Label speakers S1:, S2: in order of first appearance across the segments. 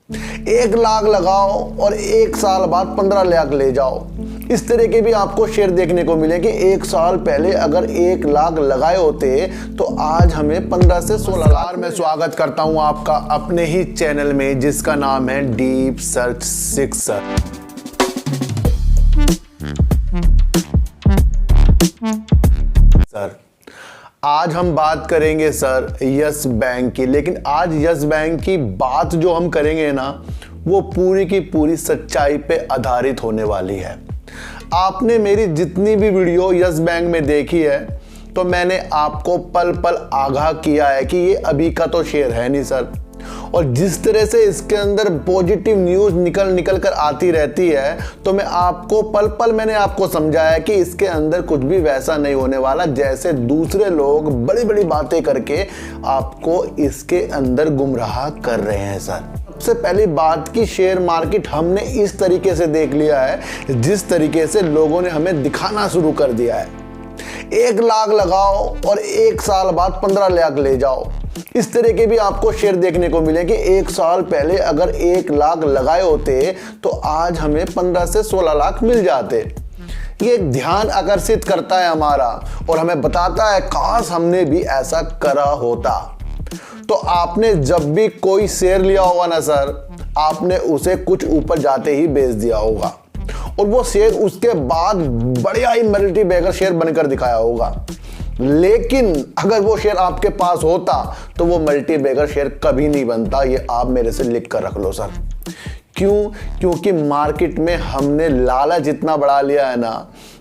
S1: 1 लाख लगाओ और 1 साल बाद 15 लाख ले जाओ। इस तरह के भी आपको शेयर देखने को मिले कि 1 साल पहले अगर 1 लाख लगाए होते तो आज हमें 15 से 16 लाख। मैं स्वागत करता हूं आपका अपने ही चैनल में जिसका नाम है डीप सर्च सिक्सर। सर आज हम बात करेंगे सर यस बैंक की, लेकिन आज यस बैंक की बात जो हम करेंगे ना वो पूरी की पूरी सच्चाई पे आधारित होने वाली है। आपने मेरी जितनी भी वीडियो यस बैंक में देखी है तो मैंने आपको पल पल आगाह किया है कि ये अभी का तो शेयर है नहीं सर, और जिस तरह से इसके अंदर पॉजिटिव न्यूज़ निकल कर आती रहती है तो मैं आपको पल पल मैंने आपको समझाया कि इसके अंदर कुछ भी वैसा नहीं होने वाला जैसे दूसरे लोग बड़ी बड़ी बातें करके आपको इसके अंदर गुमराह कर रहे हैं सर। सबसे पहली बात कि शेयर मार्केट हमने इस तरीके से देख लिया है जिस तरीके से लोगों ने हमें दिखाना शुरू कर दिया है। 1 लाख लगाओ और 1 साल बाद 15 लाख ले जाओ। इस तरह के भी आपको शेयर देखने को मिले कि 1 साल पहले अगर 1 लाख लगाए होते तो आज हमें 15 से 16 लाख मिल जाते। ये ध्यान आकर्षित करता है हमारा और हमें बताता है काश हमने भी ऐसा करा होता। तो आपने जब भी कोई शेयर लिया होगा ना सर, आपने उसे कुछ ऊपर जाते ही बेच दिया होगा और वो शेयर उसके बाद बढ़िया ही मल्टी बैगर शेयर बनकर दिखाया होगा। लेकिन अगर वो शेयर आपके पास होता तो वो मल्टी बैगर शेयर कभी नहीं बनता। ये आप मेरे से लिख कर रख लो सर। क्यों? क्योंकि मार्केट में हमने लालच इतना बढ़ा लिया है ना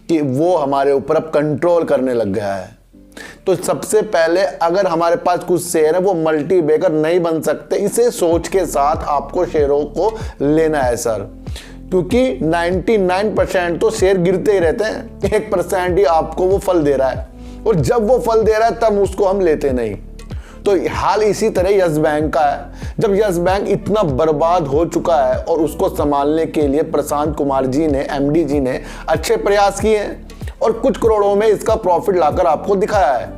S1: कि वो हमारे ऊपर अब कंट्रोल करने लग गया है। तो सबसे पहले अगर हमारे पास कुछ शेयर है वो मल्टी बैगर नहीं बन सकते, इसे सोच के साथ आपको शेयरों को लेना है सर, क्योंकि 99% तो शेयर गिरते ही रहते हैं, 1% ही आपको वो फल दे रहा है और जब वो फल दे रहा है तब उसको हम लेते नहीं। तो हाल इसी तरह यस बैंक का है। जब यस बैंक इतना बर्बाद हो चुका है और उसको संभालने के लिए प्रशांत कुमार जी ने, एमडी जी ने अच्छे प्रयास किए हैं और कुछ करोड़ों में इसका प्रॉफिट लाकर आपको दिखाया है,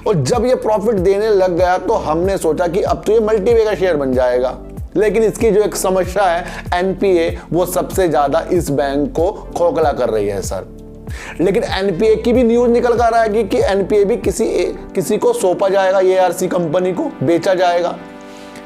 S1: और जब ये प्रॉफिट देने लग गया तो हमने सोचा कि अब तो ये मल्टी बैगर शेयर बन जाएगा। लेकिन इसकी जो एक समस्या है एनपीए, वो सबसे ज्यादा इस बैंक को खोखला कर रही है सर। लेकिन एनपीए की भी न्यूज निकल कर आ रहा है कि एनपीए भी किसी को सौंपा जाएगा, एआरसी कंपनी को बेचा जाएगा।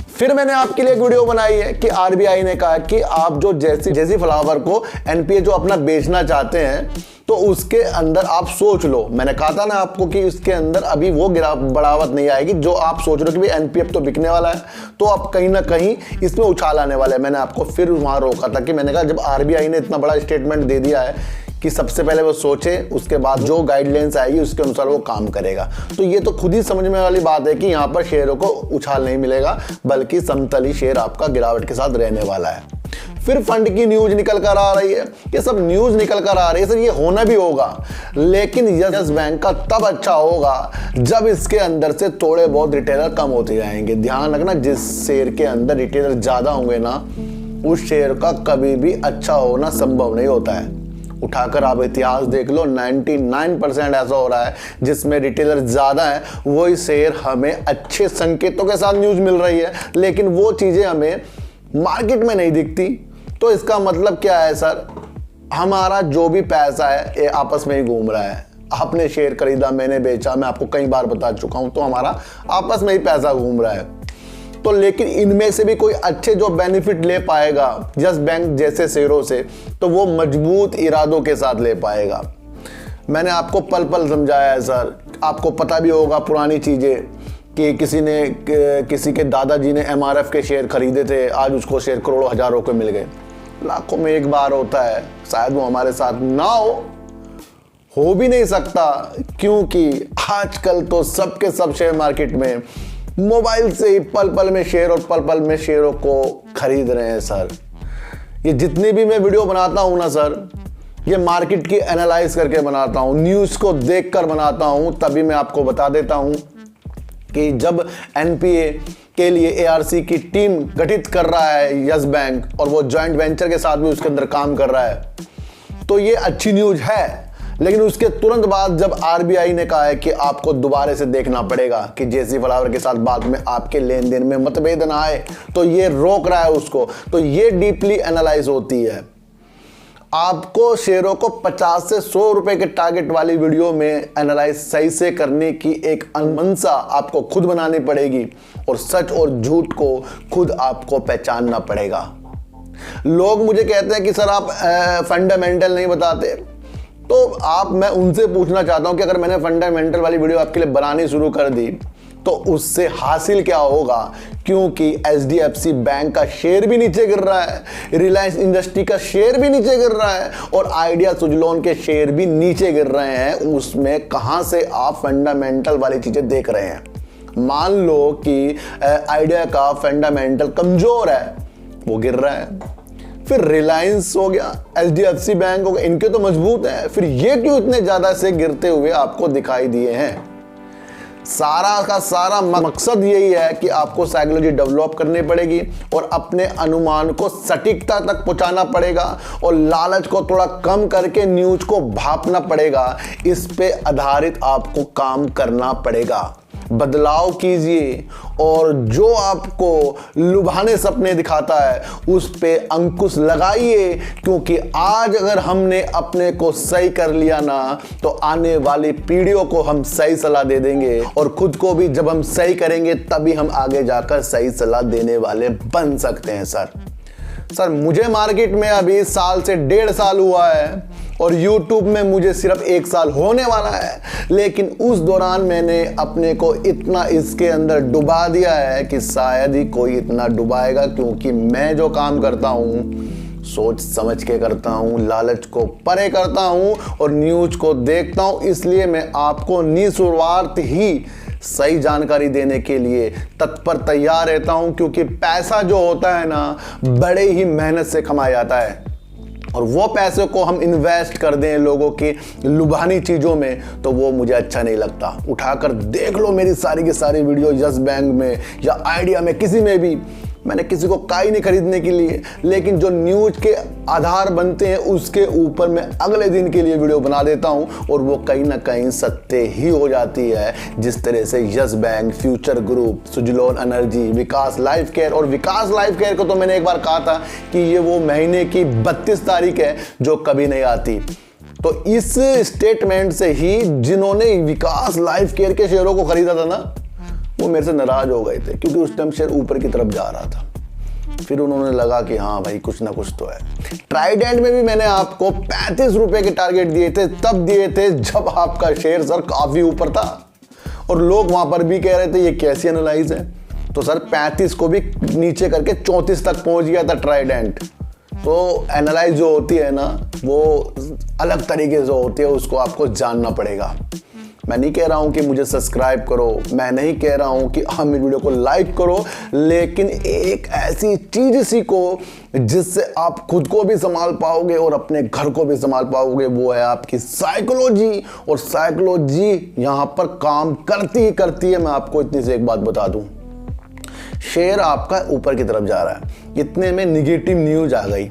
S1: फिर मैंने आपके लिए एक वीडियो बनाई है कि आरबीआई ने कहा कि आप जो जैसी फ्लावर को एनपीए जो अपना बेचना चाहते हैं तो उसके अंदर आप सोच लो। मैंने कहा था ना आपको कि इसके अंदर अभी वो बढ़ावत नहीं आएगी जो आप सोच रहे हो कि भाई एनपीए तो बिकने वाला है, तो आप कहीं ना कहीं इसमें उछाल आने वाला है। मैंने आपको फिर वहां रोका था कि मैंने कहा जब आरबीआई ने इतना बड़ा स्टेटमेंट दे दिया है कि सबसे पहले वो सोचे, उसके बाद जो गाइडलाइंस आएगी उसके अनुसार वो काम करेगा। तो ये तो खुद ही समझ में वाली बात है कि यहाँ पर शेयरों को उछाल नहीं मिलेगा बल्कि समतली शेयर आपका गिरावट के साथ रहने वाला है। फिर फंड की न्यूज निकल कर आ रही है, ये सब न्यूज निकल कर आ रही है सर, ये होना भी होगा, लेकिन यस बैंक का तब अच्छा होगा जब इसके अंदर से थोड़े बहुत रिटेलर कम होते जाएंगे। ध्यान रखना, जिस शेयर के अंदर रिटेलर ज्यादा होंगे ना उस शेयर का कभी भी अच्छा होना संभव नहीं होता है। उठाकर आप इतिहास देख लो, 99% ऐसा हो रहा है जिसमें रिटेलर ज्यादा है वही शेयर हमें अच्छे संकेतों के साथ न्यूज मिल रही है, लेकिन वो चीजें हमें मार्केट में नहीं दिखती। तो इसका मतलब क्या है सर, हमारा जो भी पैसा है ये आपस में ही घूम रहा है। आपने शेयर खरीदा, मैंने बेचा, मैं आपको कई बार बता चुका हूं, तो हमारा आपस में ही पैसा घूम रहा है। तो लेकिन इनमें से भी कोई अच्छे जो बेनिफिट ले पाएगा यस बैंक जैसे शेयरों से तो वो मजबूत इरादों के साथ ले पाएगा। मैंने आपको पल पल समझाया है सर। आपको पता भी होगा पुरानी चीजें कि किसी के दादाजी ने एमआरएफ के शेयर खरीदे थे, आज उसको शेयर करोड़ों हजारों के मिल गए। लाखों में एक बार होता है, शायद वो हमारे साथ ना हो भी नहीं सकता, क्योंकि आजकल तो सबके सब शेयर मार्केट में मोबाइल से ही पल पल में शेयर और पल पल में शेयरों को खरीद रहे हैं सर। ये जितनी भी मैं वीडियो बनाता हूं ना सर, ये मार्केट की एनालाइज करके बनाता हूं, न्यूज़ को देखकर बनाता हूं। तभी मैं आपको बता देता हूं कि जब एनपीए के लिए एआरसी की टीम गठित कर रहा है यस बैंक और वो जॉइंट वेंचर के साथ भी उसके अंदर काम कर रहा है तो ये अच्छी न्यूज़ है। लेकिन उसके तुरंत बाद जब आरबीआई ने कहा है कि आपको दोबारा से देखना पड़ेगा कि जेसी फ्लावर के साथ बाद में आपके लेन देन में मतभेद ना आए, तो ये रोक रहा है उसको। तो ये डीपली एनालाइज होती है। आपको शेयरों को 50 से 100 रुपए के टारगेट वाली वीडियो में एनालाइज सही से करने की एक अनुमंशा आपको खुद बनानी पड़ेगी और सच और झूठ को खुद आपको पहचानना पड़ेगा। लोग मुझे कहते हैं कि सर आप फंडामेंटल नहीं बताते, तो मैं उनसे पूछना चाहता हूं कि अगर मैंने फंडामेंटल वाली वीडियो आपके लिए बनानी शुरू कर दी तो उससे हासिल क्या होगा? क्योंकि एचडीएफसी बैंक का शेयर भी नीचे गिर रहा है, रिलायंस इंडस्ट्री का शेयर भी नीचे गिर रहा है और आइडिया सुजलोन के शेयर भी नीचे गिर रहे हैं। उसमें कहां से आप फंडामेंटल वाली चीजें देख रहे हैं? मान लो कि आइडिया का फंडामेंटल कमजोर है, वो गिर रहा है। फिर रिलायंस हो गया, एचडीएफसी बैंक हो गया, इनके तो मजबूत है, फिर ये क्यों इतने ज्यादा से गिरते हुए आपको दिखाई दिए हैं? सारा का सारा मकसद यही है कि आपको साइकोलॉजी डेवलप करनी पड़ेगी और अपने अनुमान को सटीकता तक पहुंचाना पड़ेगा और लालच को थोड़ा कम करके न्यूज को भापना पड़ेगा। इस पे आधारित आपको काम करना पड़ेगा। बदलाव कीजिए और जो आपको लुभाने सपने दिखाता है उस पे अंकुश लगाइए, क्योंकि आज अगर हमने अपने को सही कर लिया ना तो आने वाली पीढ़ियों को हम सही सलाह दे देंगे और खुद को भी जब हम सही करेंगे तभी हम आगे जाकर सही सलाह देने वाले बन सकते हैं। सर मुझे मार्केट में अभी साल से 1.5 साल हुआ है और YouTube में मुझे सिर्फ 1 साल होने वाला है, लेकिन उस दौरान मैंने अपने को इतना इसके अंदर डुबा दिया है कि शायद ही कोई इतना डुबाएगा, क्योंकि मैं जो काम करता हूँ सोच समझ के करता हूँ, लालच को परे करता हूँ और न्यूज को देखता हूँ। इसलिए मैं आपको निःस्वार्थ ही सही जानकारी देने के लिए तत्पर तैयार रहता हूं, क्योंकि पैसा जो होता है ना बड़े ही मेहनत से कमाया जाता है और वो पैसे को हम इन्वेस्ट कर दें लोगों की लुभानी चीज़ों में तो वो मुझे अच्छा नहीं लगता। उठाकर देख लो मेरी सारी की सारी वीडियो, यस बैंक में या आइडिया में, किसी में भी मैंने किसी को काई नहीं खरीदने के लिए, लेकिन जो न्यूज के आधार बनते हैं उसके ऊपर मैं अगले दिन के लिए वीडियो बना देता हूं और वो कहीं ना कहीं सत्य ही हो जाती है। जिस तरह से Yes Bank, Future Group, Suzlon energy, Vikas life care, और विकास लाइफ केयर को तो मैंने एक बार कहा था कि ये वो महीने की 32 तारीख है जो कभी नहीं आती। तो इस स्टेटमेंट से ही जिन्होंने विकास लाइफ केयर के शेयरों को खरीदा था ना वो मेरे से नाराज हो गए थे, क्योंकि उस टाइम शेयर ऊपर की तरफ जा रहा था। फिर उन्होंने लगा कि हाँ भाई कुछ ना कुछ तो है। ट्राइडेंट में भी मैंने आपको 35 रुपए के टारगेट दिए थे, तब दिए थे जब आपका शेयर सर काफी ऊपर था और लोग वहां पर भी कह रहे थे ये कैसी एनालाइज है। तो सर 35 को भी नीचे करके 34 तक पहुंच गया था ट्राइडेंट। तो एनालाइज जो होती है ना वो अलग तरीके से होती है, उसको आपको जानना पड़ेगा। मैं नहीं कह रहा हूं कि मुझे सब्सक्राइब करो, मैं नहीं कह रहा हूं कि हम वीडियो को लाइक करो, लेकिन एक ऐसी चीज सीखो जिससे आप खुद को भी संभाल पाओगे और अपने घर को भी संभाल पाओगे, वो है आपकी साइकोलॉजी। और साइकोलॉजी यहां पर काम करती ही करती है। मैं आपको इतनी से एक बात बता दूं, शेयर आपका ऊपर की तरफ जा रहा है, इतने में निगेटिव न्यूज आ गई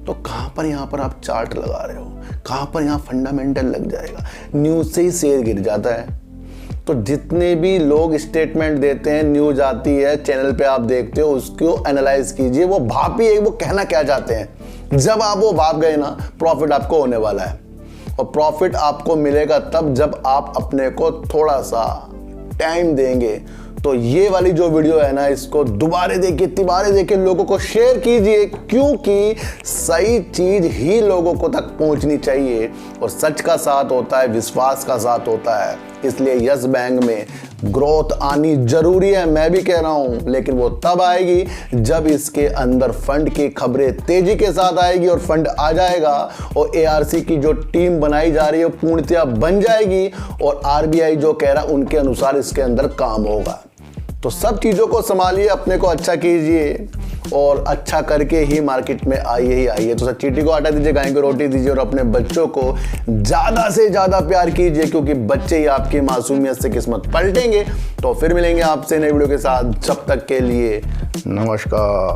S1: तो कहां पर यहां पर आप चार्ट लगा रहे हो, कहां पर यहां फंडामेंटल लग जाएगा, न्यूज से ही शेयर गिर जाता है। तो जितने भी लोग स्टेटमेंट देते हैं, न्यूज आती है चैनल पे आप देखते हो, उसको एनालाइज कीजिए, वो भापिए वो कहना क्या चाहते हैं। जब आप वो भाप गए ना प्रॉफिट आपको होने वाला है, और प्रॉफिट आपको मिलेगा तब जब आप अपने को थोड़ा सा टाइम देंगे। तो ये वाली जो वीडियो है ना इसको दोबारा देखिए, तिबारे देखिए, लोगों को शेयर कीजिए, क्योंकि सही चीज ही लोगों को तक पहुंचनी चाहिए और सच का साथ होता है, विश्वास का साथ होता है। इसलिए यस बैंक में ग्रोथ आनी जरूरी है, मैं भी कह रहा हूं, लेकिन वो तब आएगी जब इसके अंदर फंड की खबरें तेजी के साथ आएगी और फंड आ जाएगा और एआरसी की जो टीम बनाई जा रही है पूर्णतया बन जाएगी और आरबीआई जो कह रहा है उनके अनुसार इसके अंदर काम होगा। तो सब चीज़ों को संभालिए, अपने को अच्छा कीजिए और अच्छा करके ही मार्केट में आइए ही आइए। तो सर चींटी को आटा दीजिए, गाय को रोटी दीजिए और अपने बच्चों को ज़्यादा से ज़्यादा प्यार कीजिए, क्योंकि बच्चे ही आपकी मासूमियत से किस्मत पलटेंगे। तो फिर मिलेंगे आपसे नई वीडियो के साथ, जब तक के लिए नमस्कार।